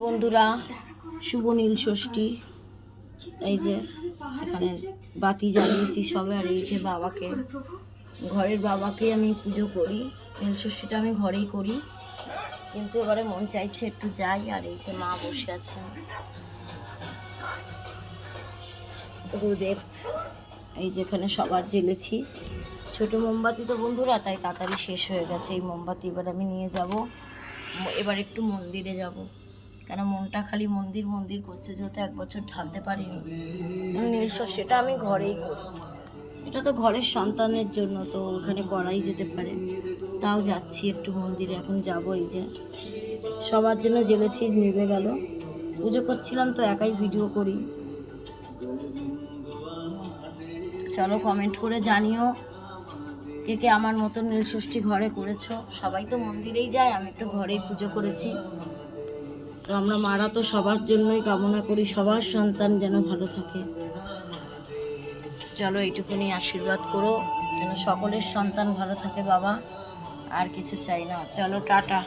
বন্ধুরা, শুভ নীল ষষ্ঠী। এই যে এখানে বাতি জ্বালিয়েছি সবে। আর এই যে বাবাকে, ঘরের বাবাকে আমি পুজো করি। নীল ষষ্ঠীটা আমি ঘরেই করি, কিন্তু এবারে মন চাইছে একটু যাই। আর এই যে মা বসে আছেন, গুরুদেব। এই যেখানে সবার জ্বেলেছি ছোট মোমবাতি তো বন্ধুরা, তাই তাড়াতাড়ি শেষ হয়ে গেছে এই মোমবাতি। এবার আমি নিয়ে যাব, এবার একটু মন্দিরে যাব, কেন মনটা খালি মন্দির মন্দির করছে, যেহেতু এক বছর ঢালতে পারিনি। নীল ষষ্ঠীটা আমি ঘরেই করি, এটা তো ঘরের সন্তানের জন্য, তো ওখানে করাই যেতে পারে। তাও যাচ্ছি একটু মন্দিরে, এখন যাব। এই যে সবার জন্য জ্বেলেছি, নিভে গেল। পুজো করছিলাম তো একাই ভিডিও করি। চলো কমেন্ট করে জানিও কে কে আমার মতো নীল ষষ্ঠী ঘরে করেছো। সবাই তো মন্দিরেই যায়, আমি একটু ঘরেই পুজো করেছি। তো আমরা মারা তো সবার জন্যই কামনা করি, সবার সন্তান যেন ভালো থাকে। চলো এইটুকুনি আশীর্বাদ করো যেন সকলের সন্তান ভালো থাকে বাবা, আর কিছু চাই না। চলো টাটা।